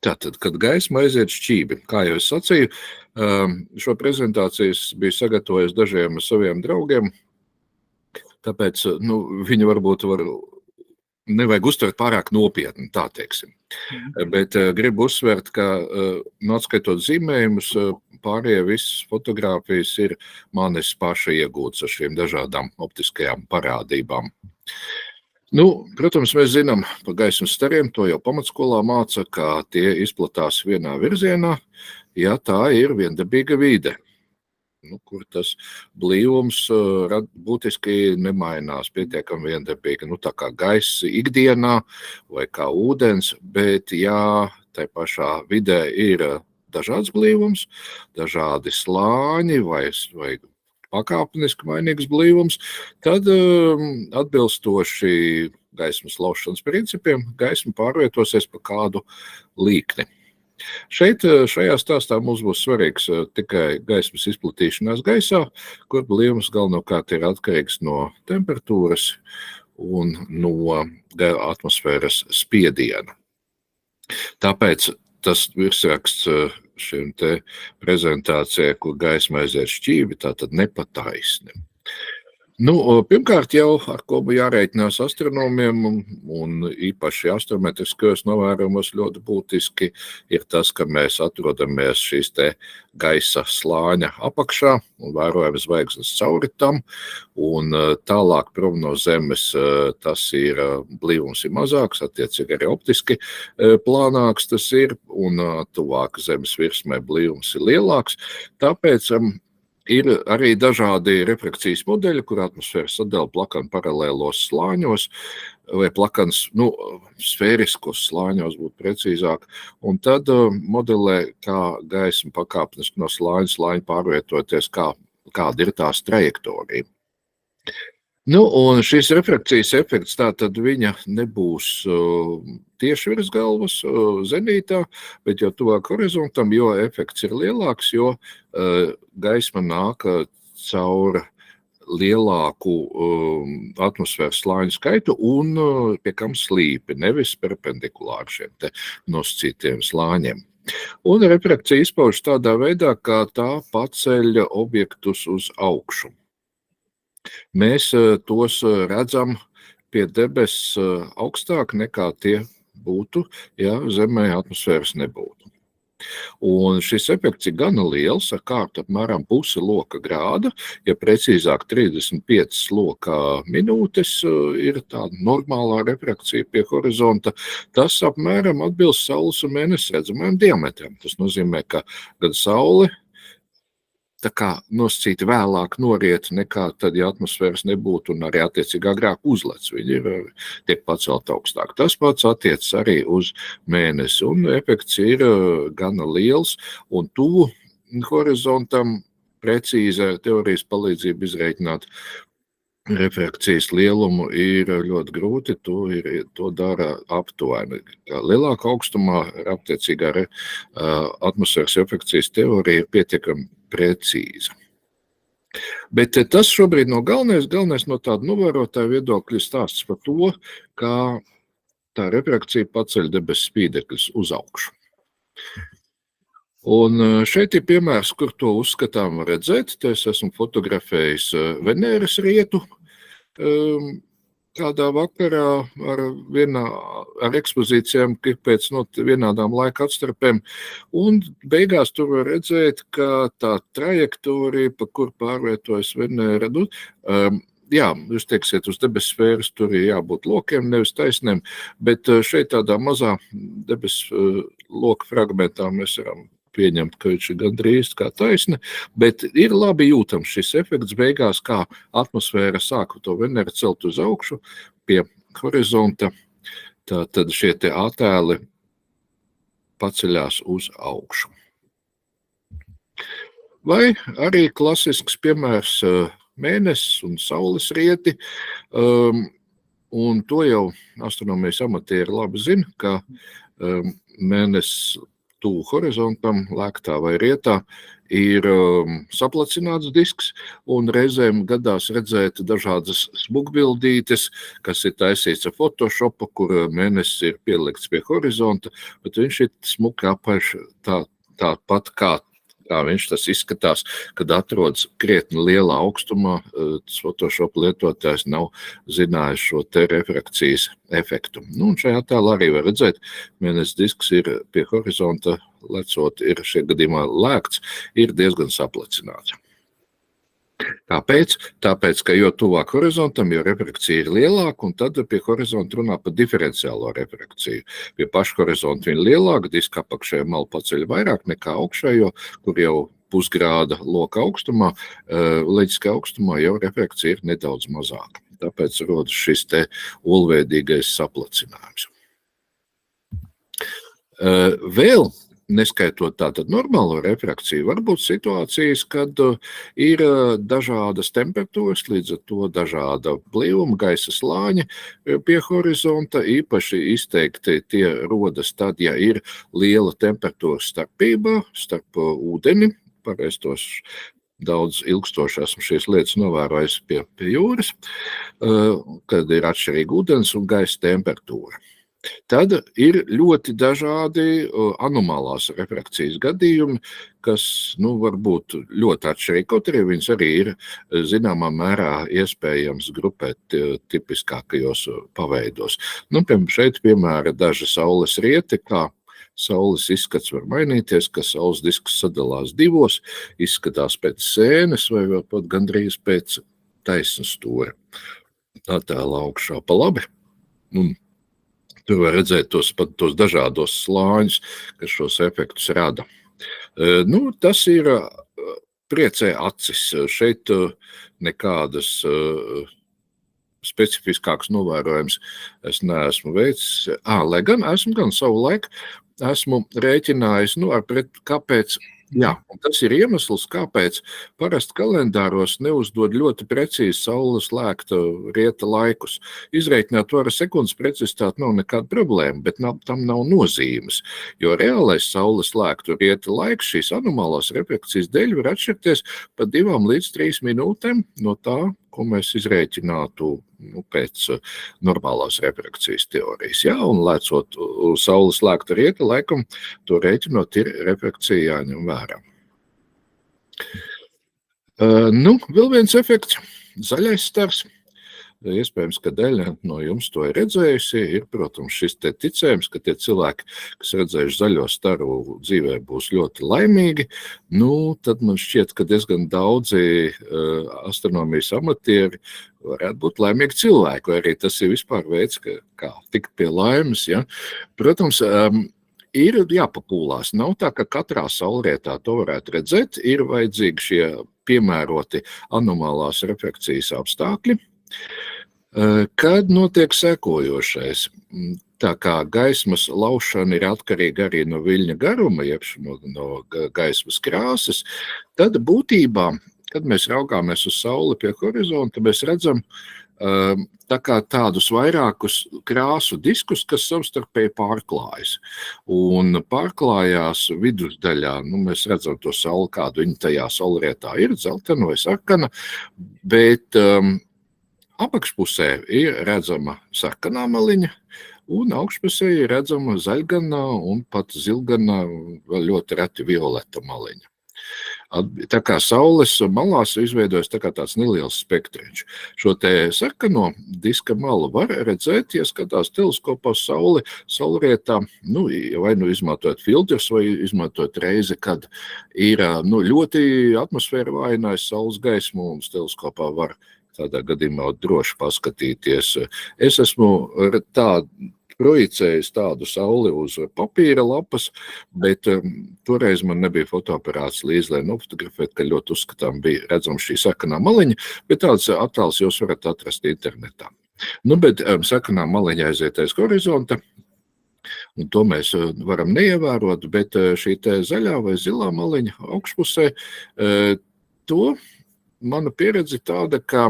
Tātad, kad gaisma aiziet šķībi, kā jau es sacīju, šo prezentāciju es biju sagatavojis dažiem saviem draugiem, tāpēc viņi varbūt nevajag uztvert pārāk nopietni, tā teiksim. Bet gribu uzsvērt, ka atskaitot zīmējumus, pārējie visas fotogrāfijas ir manis paša iegūtas ar šīm dažādām optiskajām parādībām. Protams, mēs zinām par gaismas stariem, to jau pamatskolā māca, ka tie izplatās vienā virzienā, ja tā ir viendabīga vide, kur tas blīvums būtiski nemainās, pietiekami viendabīgi, tā kā gaiss ikdienā vai kā ūdens, bet ja tai pašā vidē ir dažāds blīvums, dažādi slāņi vai pakāpeniski mainīgs blīvums, tad atbilstoši gaismas laušanas principiem gaisma pārvietosies pa kādu līkni. Šajā stāstā mums būs svarīgs tikai gaismas izplatīšanās gaisā, kur blīvums galvenokārt ir atkarīgs no temperatūras un no atmosfēras spiediena. Tāpēc tas virsraksts šim te prezentācijai, kur gaisma aiziet šķīvi, tātad nepataisni. Pirmkārt jau, ar ko jārēķinās astronomiem un īpaši astrometriskajos novērojumos ļoti būtiski, ir tas, ka mēs atrodamies šīs te gaisa slāņa apakšā un vērojam zvaigznes cauri tam, un tālāk prom no Zemes tas ir blīvums ir mazāks, attiecīgi arī optiski plānāks tas ir, un tuvāk Zemes virsmai blīvums ir lielāks, tāpēc ir arī dažādi refrakcijas modeļi, kur atmosfēra sadala plakanu paralēlos slāņos, vai plakans, sfēriskos slāņos būtu precīzāk, un tad modelē, kā gaisma pakāpeniski no slāņa pārvietoties, kāda ir tās trajektorija. Un šīs refrakcijas efekts, tātad viņa nebūs tieši virs galvas, zenītā, bet jau tuvāk horizontam, jo efekts ir lielāks, jo gaisma nāk caur lielāku atmosfēras slāņu skaitu un pie kam slīpi, nevis perpendikulāri šiem te nosacītiem slāņiem. Un refrakcija izpaužas tādā veidā, kā tā paceļ objektus uz augšu. Mēs tos redzam pie debesis augstāk nekā tie būtu, ja Zemē atmosfēras nebūtu. Un šis efekts ir gana liels, ar kārtu apmēram pusi loka grāda, ja precīzāk 35 loka minūtes ir tāda normālā refrakcija pie horizonta, tas apmēram atbilst Saules un Mēness redzamajam diametram. Tas nozīmē, ka gan Saule tā kā nosacīti vēlāk noriet nekā tad, ja atmosfēras nebūtu un arī attiecīgi agrāk uzlec. Viņi tiek pacelt augstāk. Tas pats attiecas arī uz Mēnesi, un efekts ir gana liels, un tuvu horizontam precīzi ar teorijas palīdzību izreikināt refrakcijas lielumu ir ļoti grūti, to dara aptuveni. Lielākā augstumā attiecīgā atmosfēras refrakcijas teorija ir pietiekami precīza. Bet tas šobrīd nav galvenais no tāda novērotāja viedokļa stāsts par to, kā tā refrakcija paceļ debesu spīdekļus uz augšu. Un šeit ir piemērs, kur to uzskatām redzēt. Te es esmu fotografējis Venēras rietu kādā vakarā ar ekspozīcijām pēc vienādām laika atstarpēm. Un beigās tur var redzēt, ka tā trajektorija, pa kur pārvietojas Venēra, jūs teiksiet, uz debesu sfēras tur ir jābūt lokiem, nevis taisniem, bet šeit tādā mazā debesu loka fragmentā mēs varam pieņemt, ka viņš ir gandrīz kā taisni, bet ir labi jūtams šis efekts beigās, kā atmosfēra sāka to Venēru celt uz augšu pie horizonta, tad šie te attēli paceļās uz augšu. Vai arī klasisks piemērs Mēnesis un Saules rieti, un to jau astronomijas amatieri labi zina, ka Mēnesis tuvu horizontam, lēktā vai rietā, ir saplacināts disks, un reizēm gadās redzēt dažādas smukbildītes, kas ir taisīts ar Photoshopu, kur mēnesis ir pielikts pie horizonta, bet viņš ir smuki apaiš tāpat kā viņš tas izskatās, kad atrodas krietni lielā augstumā. Photoshop lietotājs nav zinājis šo te refrakcijas efektu. Nu, un šajā attēlā arī var redzēt, mēnesis disks ir pie horizonta, lecot ir šie gadījumā lēkts, ir diezgan saplacināts. Kāpēc? Tāpēc, ka jo tuvāk horizontam, jo refrakcija ir lielāka, un tad pie horizonta runā par diferenciālo refrakciju. Pie paša horizonta viņa lielāka, diska apakšējā malu paceļ vairāk nekā augšējo, kur jau pusgrāda loka augstumā, leģiskā augstumā jau refrakcija ir nedaudz mazāka. Tāpēc rodas šis te olveidīgais saplacinājums. Vēl neskaitot tātad normālo refrakciju, var būt situācijas, kad ir dažādas temperatūras, līdz ar to dažāda blīvuma, gaisa slāņi pie horizonta, īpaši izteikti tie rodas tad, ja ir liela temperatūra starpība starp ūdeni, pareistos daudz ilgstoši esmu šīs lietas novērojis pie jūras, kad ir atšķirīga ūdens un gaisa temperatūra. Tad ir ļoti dažādi anomālās refrakcijas gadījumi, kas var būt ļoti atšķirīgi, kaut arī viņas arī ir zināmā mērā iespējams grupēt tipiskākajos paveidos. Šeit piemēra daži saules rieti, kā saules izskats var mainīties, ka saules disks sadalās divos, izskatās pēc sēnes vai vēl pat gandrīz pēc taisnas stūra. Attēlā augšā pa labi. Tur var redzēt tos dažādos slāņus, kas šos efektus rada. Tas ir priecē acis. Šeit nekādas specifiskākas novērojums es neesmu veicis. Lai gan esmu savu laiku rēķinājis, kāpēc. Jā, un tas ir iemesls, kāpēc parasti kalendāros neuzdod ļoti precīzi saules lēkta rieta laikus. Izreikināt var ar sekundes precizitāti nav nekāda problēma, bet tam nav nozīmes, jo reālais saules lēktu rieta laiks šīs anomālās refrakcijas dēļ var atšķirties pa 2 līdz 3 minūtēm no tā, ko mēs izrēķinātu pēc normālās refrakcijas teorijas. Jā, un lēcot saules lēkta rieta laikam, to rēķinot ir refrakcija jāņem vērā. Vēl viens efekts, zaļais stars. Iespējams, ka daļa no jums to ir redzējusi, ir, protams, šis te ticējums, ka tie cilvēki, kas redzējuši zaļo staru dzīvē, būs ļoti laimīgi. Tad man šķiet, ka diezgan daudzi astronomijas amatieri varētu būt laimīgi cilvēki, vai arī tas ir vispār veids, kā tikt pie laimes. Ja? Protams, ir jāpapūlās. Nav tā, ka katrā saulrietā to varētu redzēt. Ir vajadzīgi šie piemēroti anomālās refrakcijas apstākļi. Kad notiek sekojošais, tā kā gaismas laušana ir atkarīga arī no viļņa garuma, jeb no gaismas krāsas, tad būtībā, kad mēs raugāmies uz sauli pie horizonta, mēs redzam tā kā tādus vairākus krāsu diskus, kas savstarpēji pārklājas. Un pārklājās vidusdaļā, mēs redzam to sauli, kādu viņa tajā saulrietā ir, dzeltena vai sarkana, bet apakšpusē ir redzama sarkanā maliņa, un augšpusē ir redzama zaļganā un pat zilganā, vēl ļoti reti violeta maliņa. Tā kā saules malās izveidojas tā kā tāds neliels spektriņš. Šo te sarkano diska malu var redzēt, ja skatās teleskopā sauli, saulrietā, vai izmantojot filtrus, vai izmantojot reizi, kad ir ļoti atmosfēra vājinājis saules gaismu, un teleskopā var tādā gadījumā droši paskatīties. Es esmu projicējis tādu sauli uz papīra lapas, bet toreiz man nebija fotoaparāts līdzi, lai nofotografētu, ka ļoti uzskatām bija redzama šī sarkanā maliņa, bet tāds attēls jūs varat atrast internetā. Bet sarkanā maliņa aiziet aiz horizonta, un to mēs varam neievērot, bet šī te zaļā vai zilā maliņa augšpusē, to mana pieredze tāda, ka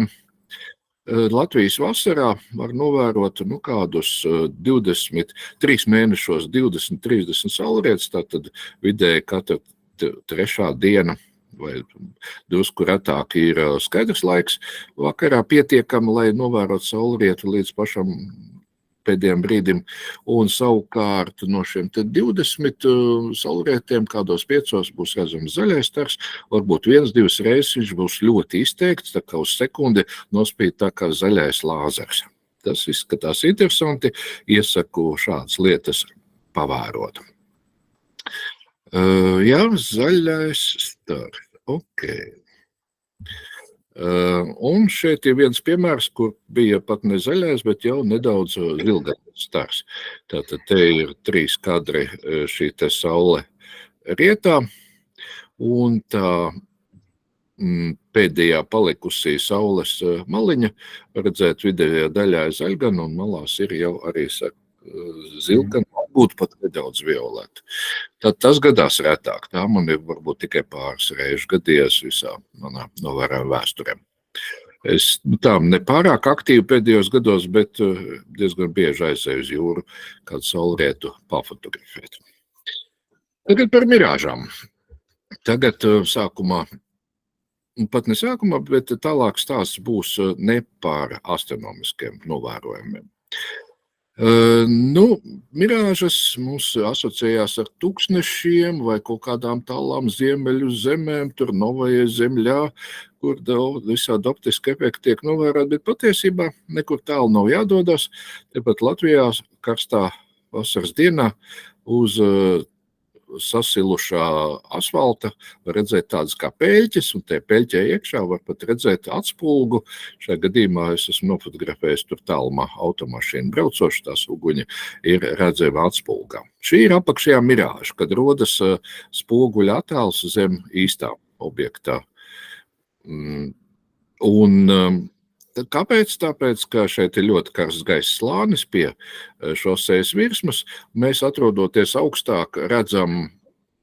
Latvijas vasarā var novērot kādus 23 mēnešos 20-30 saulrietus, tātad vidēji katra trešā diena vai drusku retāk ir skaidrs laiks. Vakarā pietiekami, lai novērot saulrietu līdz pašam pēdējiem brīdim, un savukārt no šiem 20 saulrietiem kādos 5 būs redzams zaļais stars, varbūt 1-2 reizes viņš būs ļoti izteikts, tā kā uz sekundi nospīd tā kā zaļais lāzers. Tas izskatās interesanti, iesaku šādas lietas pavērot. Jā, zaļais stars, ok. Un šeit ir viens piemērs, kur bija pat ne zaļais, bet jau nedaudz zilgains stars. Tātad te ir 3 kadri šī te saule rietā, un tā pēdējā palikusī saules maliņa, redzēt vidējā daļā ir zaļgana, un malās ir jau arī zilgana, būtu pat nedaudz violeta. Tad tas gadās retāk. Tā man ir varbūt tikai pāris reižu gadījies visā manā novērojuma vēsturē. Es tā nepārāk aktīvi pēdējos gados, bet diezgan bieži aizēju uz jūru kādu saulrietu pafotografēt. Tagad par mirāžām. Tagad sākumā, pat ne sākumā, bet tālāk stāsts būs ne par astronomiskiem novērojumiem. Mirāžas mums asociējās ar tūkstnešiem vai kaut kādām tālām ziemeļu zemēm, tur Novajai Zemļā, kur visādi optiski efekti tiek novērot, bet patiesībā nekur tālu nav jādodas. Tepat Latvijā karstā vasaras dienā uz sasilušā asfalta var redzēt tādas kā peļķes, un tie peļķē iekšā var pat redzēt atspulgu. Šajā gadījumā es esmu nofotografējis tur tālumā automašīnu braucoši, tās uguņi ir redzēma atspulgā. Šī ir apakšējā mirāža, kad rodas spoguļa attēls zem īstā objektā. Kāpēc? Tāpēc, ka šeit ir ļoti karsts gaisa slānis pie šosejas virsmas. Mēs, atrodoties augstāk, redzam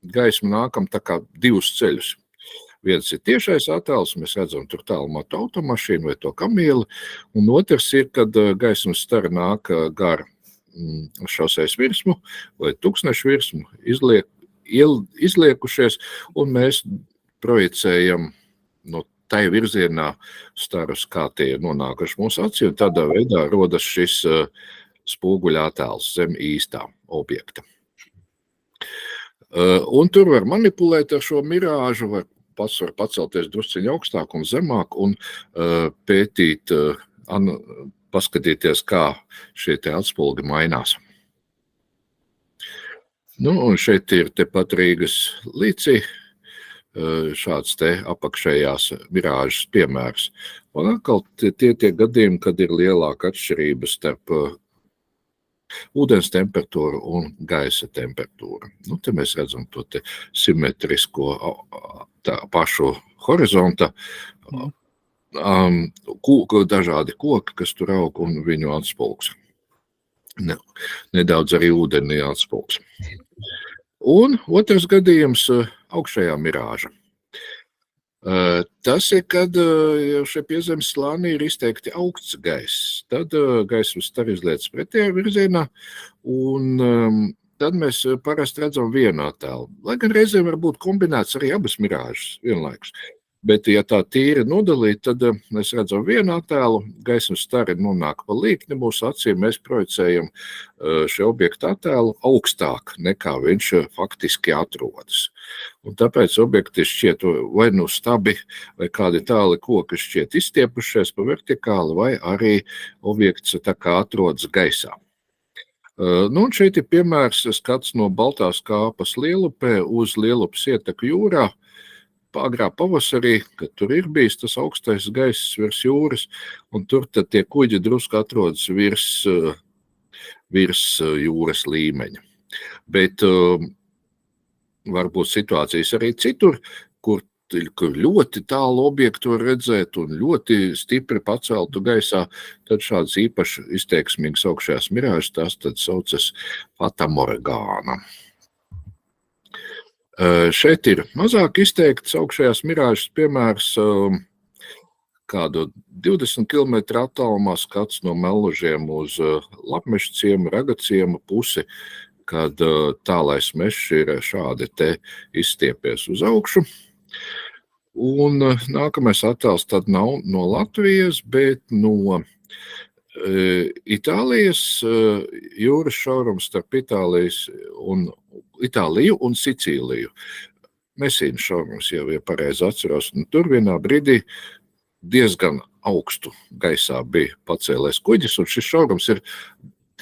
gaismu nākam tā kā 2 ceļus. Viens ir tiešais attēls, mēs redzam tur tālumā to automašīnu vai to kamieli, un otrs ir, kad gaismas stari nāk gar šosejas virsmu vai tūkstnešu virsmu, izliekušies, un mēs projicējam no tai virzienā starus, kā tie ir nonākuši mūsu acī, un tādā veidā rodas šis spoguļa attēls zem īstā objekta. Un tur var manipulēt ar šo mirāžu, var pacelties drusciņi augstāk un zemāk un pētīt, paskatīties, kā šie te atspulgi mainās. Un šeit ir tepat Rīgas līcī šāds te apakšējās mirāžas piemērs. Un atkal tie gadījumi, kad ir lielāka atšķirība starp ūdens temperatūru un gaisa temperatūru. Te mēs redzam to te simetrisko pašu horizonta, dažādi koki, kas tur aug un viņu atspulgs. Nedaudz arī ūdenī atspulgs. Un otrs gadījums augšējā mirāža. Tas ir, kad šie piezemes slānī ir izteikti augsts gaiss. Tad gaismas stari izliec pretējā virzienā, un tad mēs parasti redzam vienu attēlu. Lai gan reizēm var būt kombinēts arī abas mirāžas vienlaikus. Bet, ja tā tīri nodalīt, tad mēs redzam vienu attēlu, gaismas stari nonāk pa līkni mūsu acīm, mēs projicējam šo objektu attēlu augstāk nekā viņš faktiski atrodas. Un tāpēc objekti šķiet vai nu stabi, vai kādi tāli koki šķiet izstiepušies pa vertikāli, vai arī objekts tā kā atrodas gaisā. Un šeit ir piemērs skats no Baltās kāpas Lielupē uz Lielupas ieteku jūrā. Agrā pavasarī, kad tur ir bijis tas augstais gaiss virs jūras, un tur tad tie kuģi drusku atrodas virs jūras līmeņa. Bet varbūt situācijas arī citur, kur ļoti tālu objektu var redzēt un ļoti stipri paceltu gaisā, tad šāds īpaši izteiksmīgs augšējās mirāžas, tās tad saucas fatamorgāna. Šeit ir mazāk izteikts augšējās mirāžas piemērs, kādu 20 km attālumā skats no Mellužiem uz Lapmeša ciemu, Ragaciema pusi, kad Tālais mežs ir šādi te izstiepies uz augšu. Un nākamais attēls tad nav no Latvijas, bet no Itālijas jūras šaurums starp Itāliju un Sicīliju. Mesīnas šaurums jau, ja pareizi atceros, un tur vienā brīdī diezgan augstu gaisā bija pacēlēs kuģis, un šis šaurums ir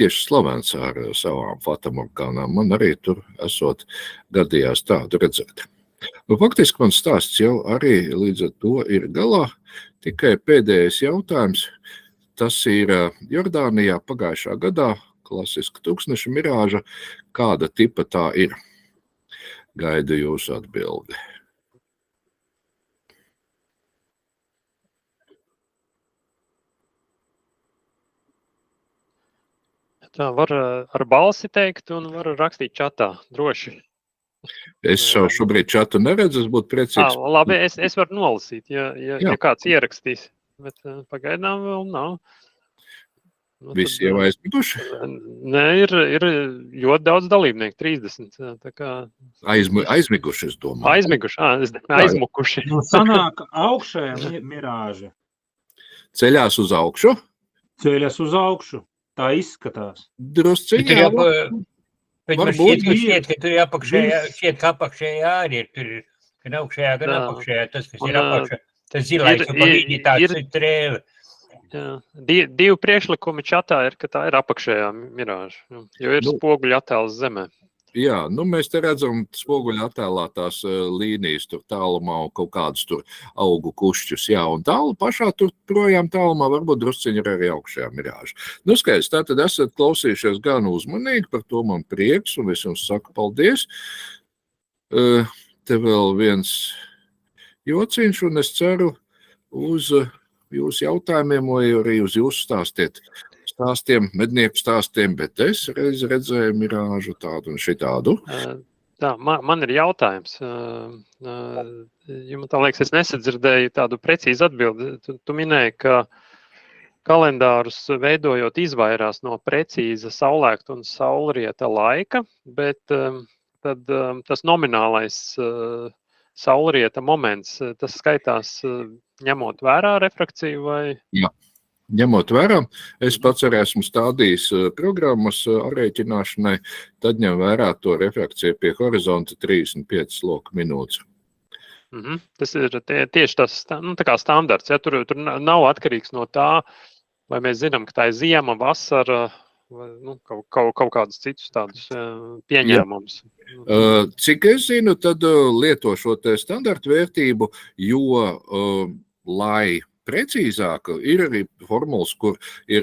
tieši slavens ar savām fatamorgānām. Man arī tur esot gadījās tādu redzēt. Nu, faktiski man stāsts jau arī līdz ar to ir galā, tikai pēdējais jautājums. Tas ir Jordānijā pagājušā gadā, klasiska tūkstneša mirāža. Kāda tipa tā ir? Gaidu jūsu atbildi. Tā var ar balsi teikt un var rakstīt čatā, droši. Es šobrīd čatu neredzu, es būtu priecīgs. Labi, es varu nolasīt, ja kāds ierakstīs, bet pagaidām vēl nav. Visi jau aizmiguši? Nē, ir ļoti daudz dalībnieku, 30. Tā kā... Aizmiguši, es domāju. Aizmukuši. Sanāk augšējā mirāža. Ceļās uz augšu? Ceļās uz augšu. Tā izskatās. Drusciņā. Bet man šķiet, ka tur apakšējā arī ir. Tur ir gan augšējā, gan apakšējā. Tas, kas ir apakšā, tas zilais un palīgi tāds trēle. Divi priekšlikumi čatā ir, ka tā ir apakšējā mirāža, jo ir spoguļu attēls zemē. Jā, mēs te redzam spoguļu attēlā tās līnijas tur tālumā un kaut kādus tur augu kušķus, jā, un pašā tur projām tālumā varbūt drusciņi ir arī augšējā mirāža. Nu, skaidrs, tātad esat klausījušies gan uzmanīgi, par to man prieks, un es jums saku paldies. Te vēl viens jociņš, un es ceru uz jūsu jautājumiem, vai arī uz jūsu stāstiem, mednieku stāstiem, bet es reiz redzēju mirāžu tādu un šitādu. Tā, man ir jautājums. Man tā liekas, es nesadzirdēju tādu precīzu atbildi. Tu minēji, ka kalendārus veidojot izvairās no precīza saulēkta un saulrieta laika, bet tad tas nominālais saulrieta moments, tas skaitās ņemot vērā refrakciju vai? Jā. Ņemot vērā, es pats arī esmu stādījis programmas aprēķināšanai, tad ņem vērā to refrakciju pie horizonta 35 loka minūtes. Tas ir tieši tas tā kā standarts. Ja? Tur nav atkarīgs no tā, vai mēs zinām, ka tā ir ziema, vasara, vai kaut kādus citus tādus pieņēmumus. Cik es zinu, tad lieto šo te standartu vērtību, jo lai precīzāk ir arī formulas, kur ir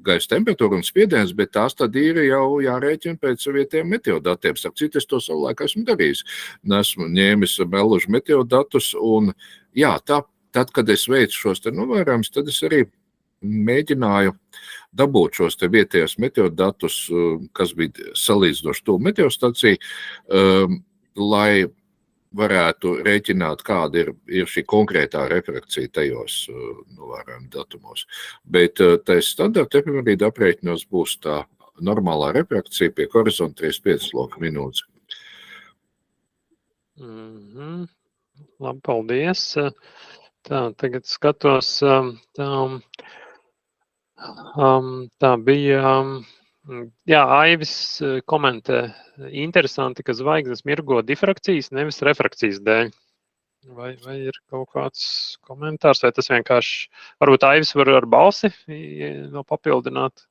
gaisa temperatūra un spiediens, bet tās tad ir jau jārēķina pēc vietiem meteodatiem. Starp citu, es to savulaik esmu darījis. Esmu ņēmis Mellužu meteodatus un jā, tad, kad es veicu šos te novērojumus, tad es arī mēģināju dabūt šos te vietējos meteodatus, kas bija salīdzinoši tuvu meteostaciju, lai varētu rēķināt, kāda ir šī konkrētā refrakcija tajos novērojuma datumos. Bet tais standarta efemerīda aprēķinos būs tā normālā refrakcija pie horizonta 35 loka minūtes. Labi, paldies. Tā, tagad skatos, tā bija... Jā, Aivis komentē, interesanti, ka zvaigznes mirgo difrakcijas, nevis refrakcijas dēļ. Vai ir kaut kāds komentārs, vai tas vienkārši, varbūt Aivis var ar balsi vēl papildināt?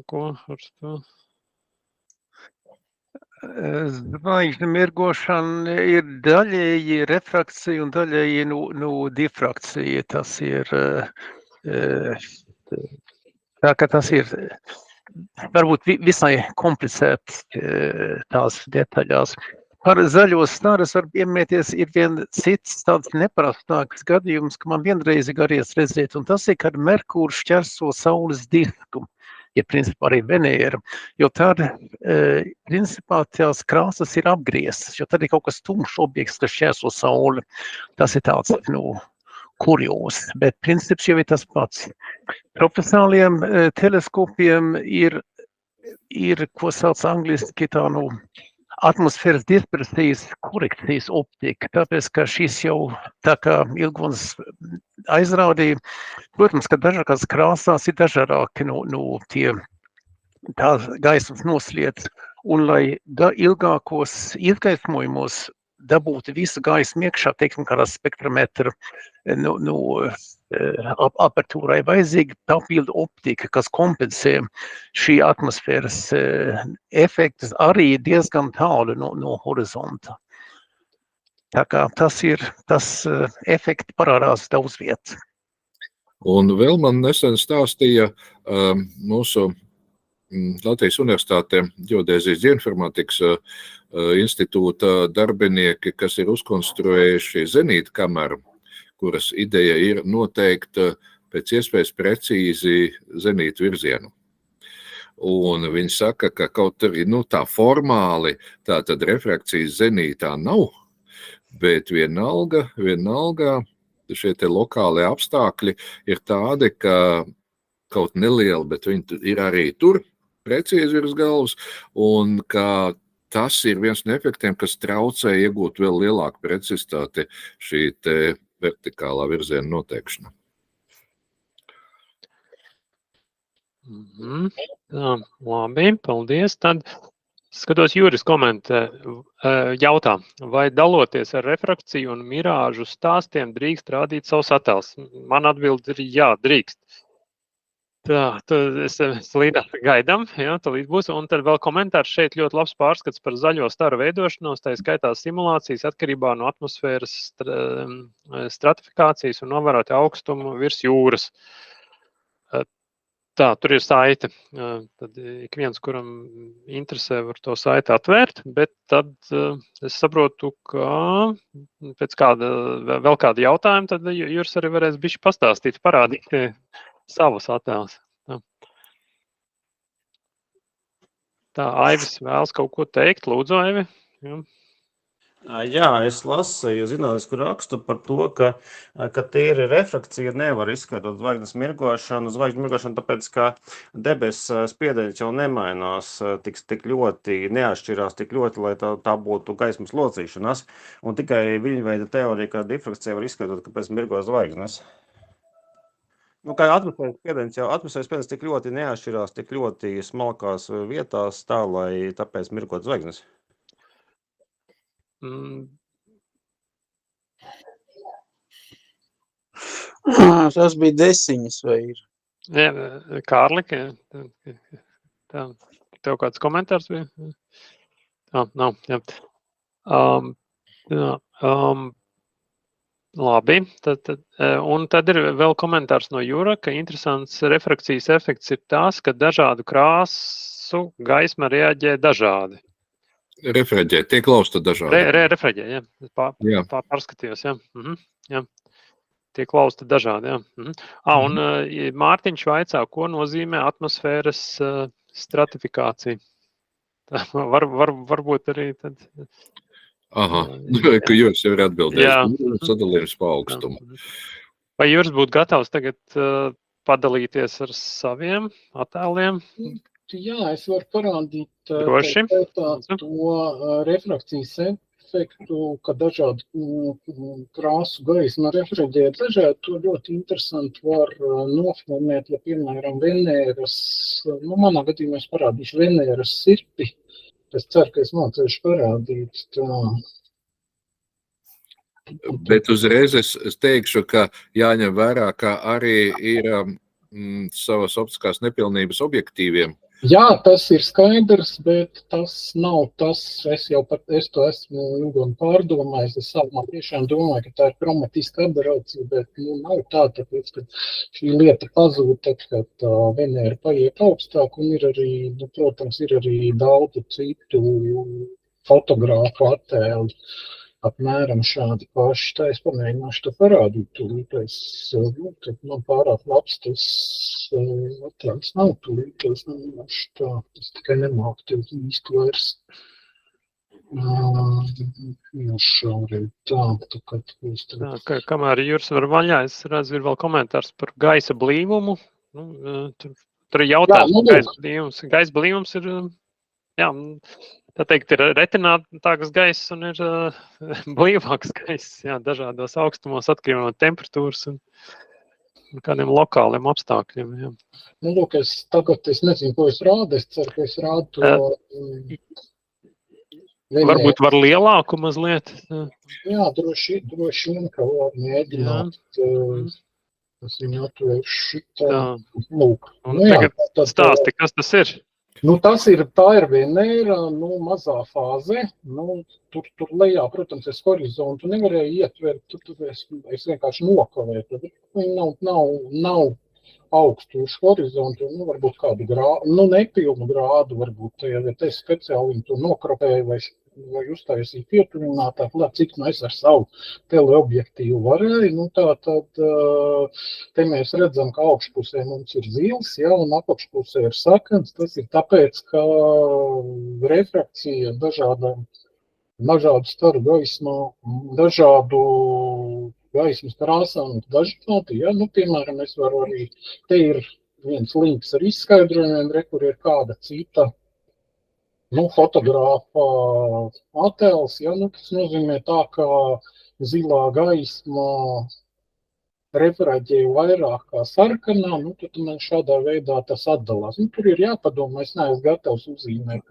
Ko ar to? Zvaigžņu mirgošana ir daļēji refrakcija un daļēji no difrakcija. Tas ir... Tā kā tas ir varbūt visai komplicēts tās detaļās. Par zaļo staras var piemēties ir vien cits tāds neparastāks gadījums, ka man vienreiz garies redzēt, un tas ir, kad Merkūrs šķērso Saules disku, ja principā arī Venēra, jo tad principā tās krāsas ir apgrieztas, jo tad ir kaut kas tumšs objekts, kas šķērso Sauli. Tas ir tāds, kurjos, bet princips jau ir tas pats. Profesionāliem teleskopiem ir, ko sauc angliski tā, atmosfēras dispersijas korekcijas optika, tāpēc, ka šis jau, tā kā Ilgons aizrādīja, protams, ka dažākās krāsās ir dažādāki tie tās gaismas noslietas, un lai ilgākos izgaismojumos dabūtu visu gaismu iekšā, teiksim, kādā spektrometra apertūrai vajadzīga papildu optika, kas kompensē šī atmosfēras efektus arī diezgan tālu no horizonta. Tā kā tas efekti parādās daudz vietas. Un vēl man nesen stāstīja mūsu Latvijas Universitātē ģeodēzijas ģeoinformātikas institūta darbinieki, kas ir uzkonstruējuši zenīta kameru, kuras ideja ir noteikt pēc iespējas precīzi zenīta virzienu. Un viņi saka, ka kaut arī tā formāli tā tad refrakcijas zenītā nav, bet vienalga šie te lokālie apstākļi ir tādi, ka kaut nelieli, bet viņi ir arī tur precīzi virs galvas, un ka tas ir viens no efektiem, kas traucē iegūt vēl lielāku precizitāti šī te vertikālā virziena noteikšana. Tā, labi, paldies. Tad skatos, Juris komentē, jautā, vai daloties ar refrakciju un mirāžu stāstiem drīkst rādīt savus attēlus? Man atbild ir jā, drīkst. Tā, tad es līdāk gaidām, jā, tā līdz būs. Un tad vēl komentārs šeit ļoti labs pārskats par zaļo staru veidošanos, tā skaitā simulācijas atkarībā no atmosfēras stratifikācijas un novērot augstumu virs jūras. Tā, tur ir saite. Tad ik viens, kuram interesē, var to saiti atvērt, bet tad es saprotu, ka pēc vēl kāda jautājuma, tad Juris arī varēs bišķi pastāstīt, parādīt savus attēlus. Tā, Aivis vēlas kaut ko teikt. Lūdzu, Aivi. Jā, es lasīju zinātnisku rakstu par to, ka tīri refrakcija nevar izskaidrot zvaigznes mirgošanu. Zvaigznes mirgošanu tāpēc, ka debesu spiedeļi jau nemainās tik ļoti, neatšķirās tik ļoti, lai tā būtu gaismas locīšanās. Un tikai viņa veida teorija, ka difrakcija var izskaidrot, kāpēc mirgo zvaigznes. Kā atmosfēras spiedeļs tik ļoti neatšķirās, tik ļoti smalkās vietās tā, lai tāpēc mirgot zvaigznes. Tas bija desiņas vai ir? Jā, Kārli, tev kāds komentārs bija? Nav, jā. Labi, un tad ir vēl komentārs no Jura, ka interesants refrakcijas efekts ir tas, ka dažādu krāsu gaisma reaģē dažādi. Refraģē, tiek lausta dažādi. Refraģē, jā. Pārskatījos, jā. Jā. Tiek lausta dažādi, jā. Un Mārtiņš vaicā, ko nozīmē atmosfēras stratifikācija. Varbūt arī tad... Aha, ka Juris jau ir atbildējis. Sadalījums pa augstumu. Vai Juris būtu gatavs tagad padalīties ar saviem attēliem? Jā, es varu parādīt to refrakcijas efektu, ka dažādu krāsu gaisma refraģē dažādi. To ļoti interesanti var nofilmēt, ja, piemēram, Venēras, manā gadījumā es parādīšu Venēras sirpi. Es ceru, ka es mācīšu parādīt tā. Bet uzreiz es teikšu, ka jāņem vērā, ka arī ir savas optiskās nepilnības objektīviem. Jā, tas ir skaidrs, bet tas nav tas, es to esmu ilgi pārdomājis. Es sākumā tiešām domāju, ka tā ir kromatiska aberācija, bet nav tā, tāpēc, ka šī lieta pazūd, tad, kad Venēra paiet augstāk, un ir arī, protams, ir arī daudz citu fotogrāfu attēli. Apmēram šādi paši. Tā es pamēģināšu to parādīt. Tūlītais, man pārāk labs tas attēls nav tūlītais. Tā, es tikai nemāku tev īsti vairs. Šobrīd tā, kad būs Tā, kamēr Juris var vaļā, es redzu, ir vēl komentārs par gaisa blīvumu. Tur ir jautājums par gaisa blīvums. Gaisa blīvums ir, tā teikt, ir retinātāks gaiss un ir blīvāks gaiss, dažādos augstumos atkarībā no temperatūras un kādiem lokāliem apstākļiem. Jā. Lūk, es nezinu, ko es rādu. Es ceru, ka es rādu to... Varbūt var lielāku mazliet. Jā, droši vien, ka var mēģināt. Es viņu atvēršu šitā. Lūk. Tagad stāsti, kas tas ir? Tā ir Venēra, mazā fāze. Tur lejā, protams, es horizontu nevarēju ietvert, tur es vienkārši nokavēju. Viņi nav augstu uz horizontu, varbūt kādu grādu, nepilnu grādu, varbūt tajā, ja te speciāli viņu to nokropēju vai uztaisīju pietuvinātāk, cik es ar savu teleobjektīvu varēju. Tad te mēs redzam, ka augšpusē mums ir zils, un apakšpusē ir sakans. Tas ir tāpēc, ka refrakcija dažādu staru gaismā, dažādu gaismas krāsām dažādi. Piemēram, es varu arī, te ir viens links ar izskaidrojumiem, kur ir kāda cita fotogrāfa attēls. Tas nozīmē tā, ka zilā gaisma referēģēja vairāk kā sarkanā, tad man šādā veidā tas atdalās. Tur ir jāpadomā, es neesmu gatavs uzzīmēt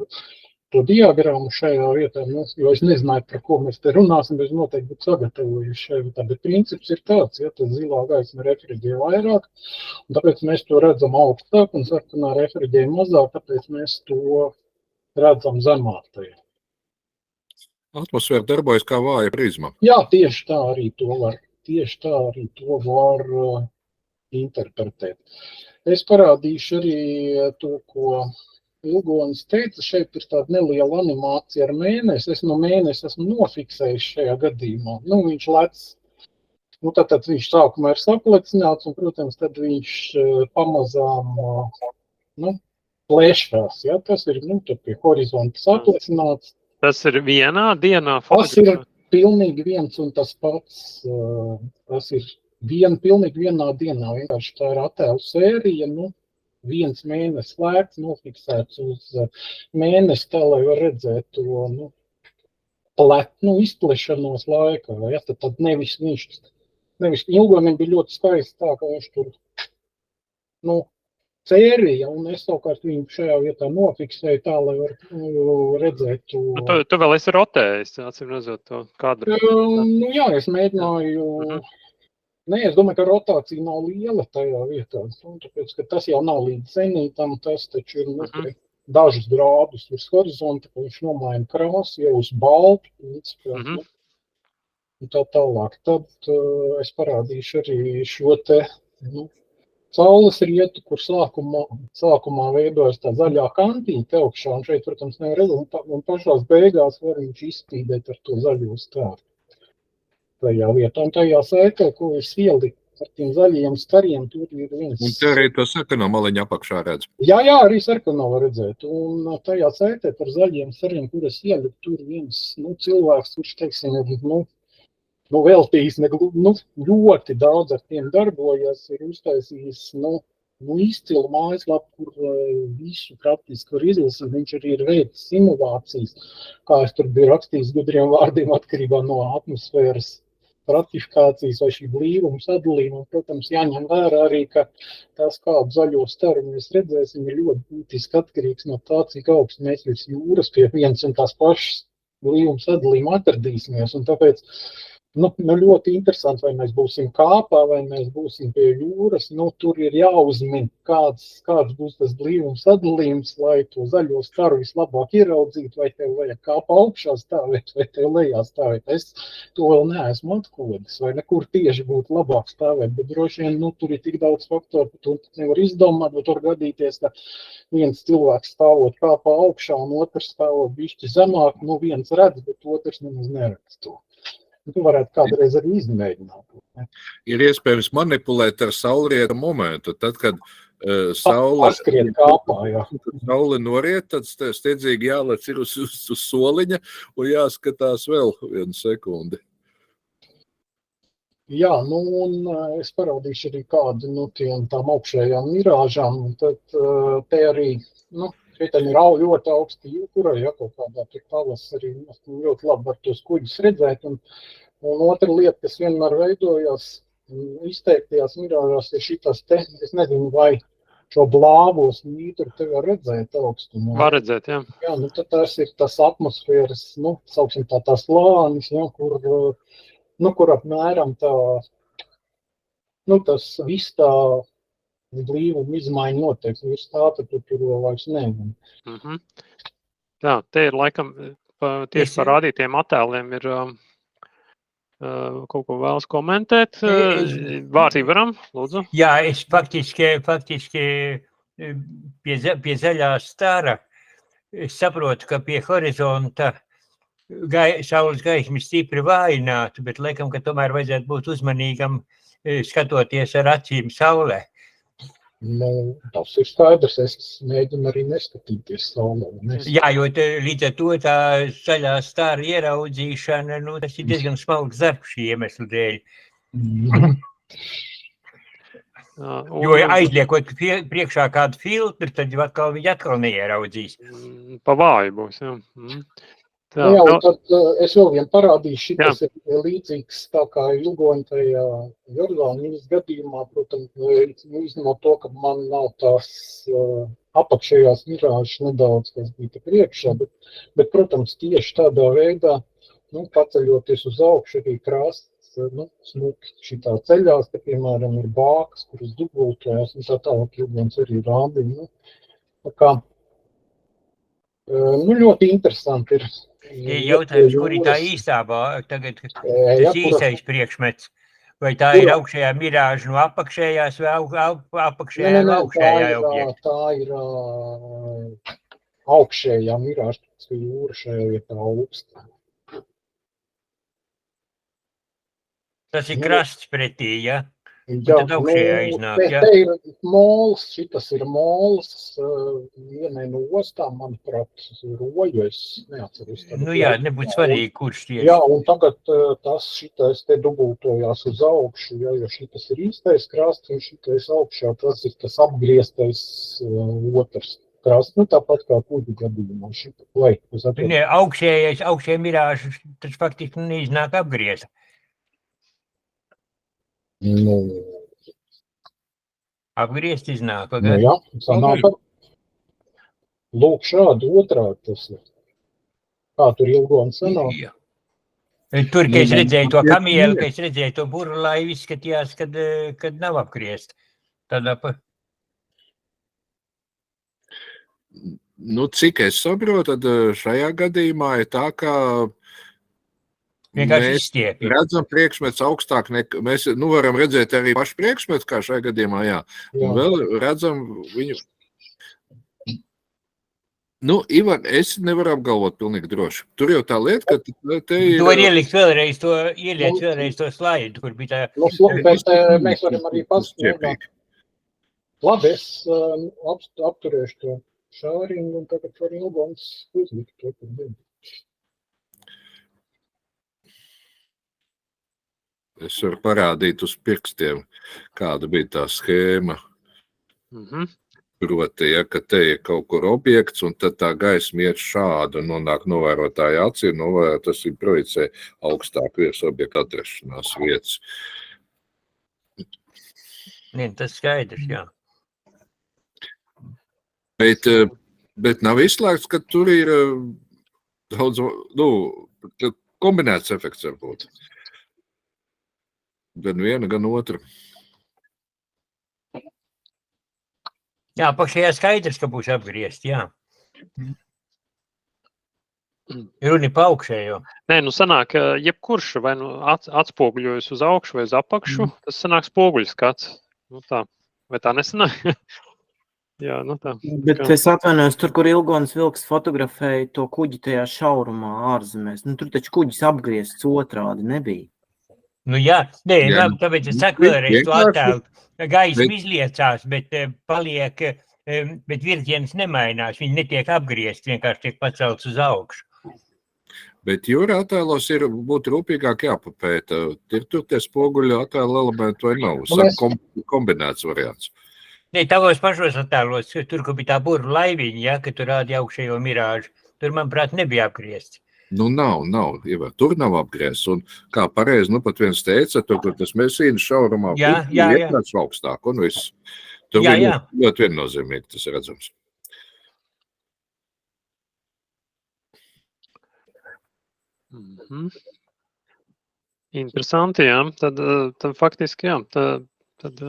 to diagrammu šajā vietā, jo es nezināju, par ko mēs te runāsim, bet es noteikti būtu sagatavojuši šajā vietā. Bet princips ir tāds, tas zilā gaisma refriģē vairāk, un tāpēc mēs to redzam augstāk, un sarkanā refriģē mazāk, tāpēc mēs to redzam zemāk tajā. Atmosfēra darbojas kā vāja prizma. Jā, tieši tā arī to var interpretēt. Es parādīšu arī to, ko Ilgonis teica, šeit ir tāda neliela animācija ar mēnesi. Es no mēnesi esmu nofiksējis šajā gadījumā. Viņš lec, tad viņš sākumā ir saplecināts, un, protams, tad viņš pamazām, plēšās. Tas ir, pie horizonta saplecināts. Tas ir vienā dienā? Tas ir pilnīgi viens un tas pats. Tas ir pilnīgi vienā dienā. Vienkārši tā ir attēlu sērija, viens mēnesis slēgts, nofiksēts uz mēnesi, tā, lai var redzēt to izplešanos laikā. Tad nevis Ilgonim bija ļoti skaisti tā, ka viņš tur sērija, un es savukārt viņu šajā vietā nofiksēju tā, lai var redzēt to. Tu vēl esi rotējis, acīm redzot to kadru. Jā, es mēģināju. Es domāju, ka rotācija nav liela tajā vietā, tāpēc, ka tas jau nav līdz zenītam, tas taču ir dažus grādus uz horizonta, ka viņš nomaina krāsu jau uz baltu, un tā tālāk. Tad es parādīšu arī šo te, saules rietu, kur sākumā veidojas tā zaļā kantīte augšā, un šeit, protams, nevar redzēt, un pašās beigās var viņš izspīdēt ar to zaļo stāru. Tajā vietā, un tajā saitē, ko es ieliku ar tiem zaļajiem stariem, tur ir viens... Un te arī to sarkano maliņu apakšā redz. Jā, arī sarkano var redzēt, un tajā saitē par zaļajiem stariem, kur es ieliku, tur viens cilvēks, kurš, teiksim, veltījis ļoti daudz ar tiem darbojas, ir uztaisījis, izcilu mājaslapu, kur visu praktiski var izlasīt. Viņš arī ir veicis simulācijas, kā es tur biju rakstījis gudriem vārdiem atkarībā no atmosfēras stratifikācijas vai šī blīvuma sadalījuma. Protams, jāņem vērā arī, ka tās kādu zaļo staru mēs redzēsim, ir ļoti būtiski atkarīgs no tā, cik augsts mēs virs jūras pie viens un tās pašas blīvuma sadalījuma atradīsimies. Un tāpēc ļoti interesanti, vai mēs būsim kāpā, vai mēs būsim pie jūras. Tur ir jāuzmin, kāds būs tas blīvuma sadalījums, lai to zaļo staru vislabāk ieraudzītu, vai tev vajag kāpā augšā stāvēt, vai tev lejā stāvēt. Es to vēl neesmu atklājis, vai nekur tieši būtu labāk stāvēt, bet droši vien tur ir tik daudz faktoru, ka tu nevar izdomāt, bet tur gadīties, ka viens cilvēks stāvot kāpā augšā un otrs stāvot bišķi zemāk, viens redz, bet otrs nemaz neredz to. Tu varētu kādreiz arī izmēģināt. Ir iespējams manipulēt ar saulrieta momentu. Tad, kad Paskriet kāpā, jā. Saule noriet, tad steidzīgi jālec ir uz soliņa un jāskatās vēl 1 sekundi. Jā, un es parādīšu arī kādu tām augšējām mirāžām. Tad te arī, šeit ir ļoti augsti jūkura, ja kaut kādā te pavasarī ļoti labi var tos kuģus redzēt. Un otra lieta, kas vienmēr veidojās izteiktajās mirāžās, ir šitas te, es nezinu, vai šo blāvos mītru te var redzēt augstumā. Var redzēt, jā. Jā, tad tas ir tas atmosfēras, sauksim tās lānis, ja, kur apmēram tā, tas viss tā blīvuma izmaiņa notiek. Virs tā, tad tur vēl vairs nevien. Jā, te ir laikam tieši par rādītiem attēliem ir kaut ko vēlas komentēt. Vārds Ivaram, lūdzu. Jā, es faktiski pie zaļā stara es saprotu, ka pie horizonta saules gaisma stipri vājinātu, bet laikam, ka tomēr vajadzētu būt uzmanīgam skatoties ar acīm saulē. Tas ir skaidrs, es mēģinu arī neskatīties saulē. Jā, jo līdz ar to tā zaļā stara ieraudzīšana, tas ir diezgan smalks darbs šī iemesla dēļ. Jo aizliekot priekšā kādu filtru, tad viņi atkal neieraudzīs. Pa vāju būs, jā. Jā, un tad es vēl vien parādīšu, šitas ir līdzīgs tā kā ilgoņtajā Jordānijas gadījumā, protams, izņemot to, ka man nav tās apakšējās mirāžas nedaudz, kas bija te priekšā, bet, protams, tieši tādā veidā, paceļoties uz augšu arī krāsts, smuki šitā ceļās, te, piemēram, ir bākas, kuras dubultojās, un tā tālāk ilgoņs arī rādīja. Tā kā, ļoti interesanti ir. Jautājums, kur ir tā īstā tagad tas īsais priekšmets? Vai tā ir augšējā mirāža no apakšējās vai apakšējā no augšējā objekta? Tā ir augšējā mirāža, kas ir jūra šajā vietā augsta. Tas ir krasts pretī, ja? Tad augšējā iznāk, ja? Te ir mols, šitas ir mols, vienai no ostām, manuprāt, roju, es neatceros. Jā, nebūtu svarīgi, kurš tieši. Jā, un tagad šitais te dubultojās uz augšu, ja, jo šitas ir īstais krasts, un šitais augšā, tas ir tas apgrieztais otrs krasts, tāpat kā kuģu gadījumā. Augšējā mirāža, tas faktiski neiznāk apgriezta. Apgriezt iznāk, vai? Jā, sanāk. Lūk, šādi otrādi tas ir. Kā tur ilgons sanāk? Tur, ka es redzēju to kamielu, ka es redzēju to burlāju, izskatījās, kad nav apgriezt. Tādā pa... Cik es saprotu, tad šajā gadījumā ir tā, ka mēs redzam priekšmets augstāk, mēs varam redzēt arī pašu priekšmetu, kā šajā gadījumā, jā. Un vēl redzam viņu. Ivar, es nevaru apgalvot pilnīgi droši. Tur jau tā lieta, ka te ir... Tu var ielikt vēlreiz to slaidu, kur bija tā... Bet mēs varam arī paskatīt. Labi, es apturēšu to šāringu un tagad var ilgons uzlikt to, kur bija. Es varu parādīt uz pirkstiem, kāda bija tā schēma. Proti, ja, ka te ir kaut kur objekts, un tad tā gaisma iet šāda un nonāk novērotāja acī, tas ir projicē augstāk virs objekta atrašanās vietas. Tas skaidrs, jā. Bet nav izslēgts, ka tur ir daudz, kombinēts efekts varbūt. Gan viena, gan otra. Jā, pašajā skaidrs, ka būs apgriezt, jā. Runi pa augšējo. Nē, sanāk, jebkurš vai atspoguļojas uz augšu vai uz apakšu, tas sanāk spoguļu skats. Tā. Vai tā nesanāk? Jā, tā. Bet es atvainojos, tur, kur Ilgons Vilks fotografēja to kuģi tajā šaurumā ārzemēs, tur taču kuģis apgriezts otrādi nebija. Nu jā, nē, Jā. tāpēc es saku vēlreiz to Vienkārši. attēlu. Gaisma Bet- izliecās, bet paliek, bet virziens nemainās, viņi netiek apgriezt, vienkārši tiek pacelts uz augšu. Bet jūra attēlos būtu rūpīgāk jāpapēta. Ir tur tie spoguļu attēlu elementi vai nav? mēs- Kombinēts variants. Nē, tavos pašos attēlos, tur, kur bija tā burra laiviņa, ja, ka tur rādi augšējo mirāžu, tur, manuprāt, nebija apgriezts. Nu, nav. Ievēr, tur nav apgriezts. Un kā pareizi, pat viens teica, tur tas mesīnas šaurumā Jā. iekrāts augstāk un viss. Tur Jā, bija ļoti viennozīmīgi tas redzams. Interesanti, jā. Tad faktiski, jā. Tad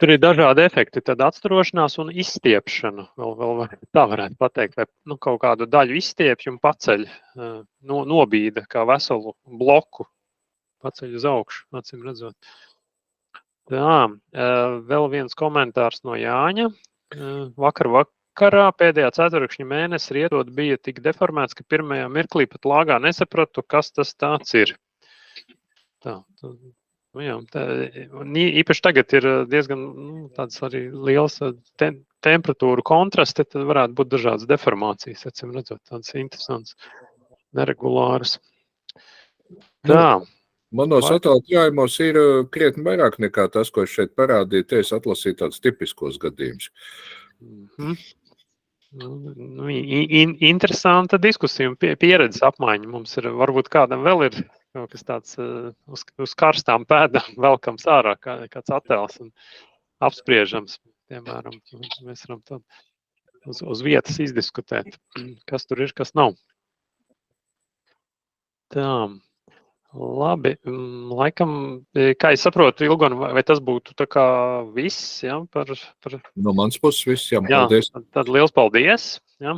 tur ir dažādi efekti. Tad atsturošanās un izstiepšana. Vēl tā varētu pateikt. Vai kaut kādu daļu izstiepj un paceļ. Nobīda kā veselu bloku. Paceļ uz augšu, acīm redzot. Tā, vēl viens komentārs no Jāņa. Vakarā pēdējā ceturkšņa mēnesi rietot bija tik deformēts, ka pirmajā mirklī pat lāgā nesapratu, kas tas tāds ir. Tā, īpaši tagad ir diezgan tāds arī liels temperatūru kontrasti, tad varētu būt dažādas deformācijas, acīm redzot, tādas interesantas, neregulāras. Tā. Manos attēlojumos ir krietni vairāk nekā tas, ko es šeit parādīju. Te es atlasīju tādus tipiskos gadījumus. Interesanta diskusija un pieredzes apmaiņa. Mums ir, varbūt kādam vēl ir kaut kas tāds uz karstām pēdām velkams ārā, kāds attēls un apspriežams. Piemēram, mēs varam tad uz vietas izdiskutēt, kas tur ir, kas nav. Tā. Labi, laikam, kā es saprotu, Ilgon, vai tas būtu tā kā viss, ja, par... No mans puses viss, jā, Jā, paldies. tad liels paldies, ja,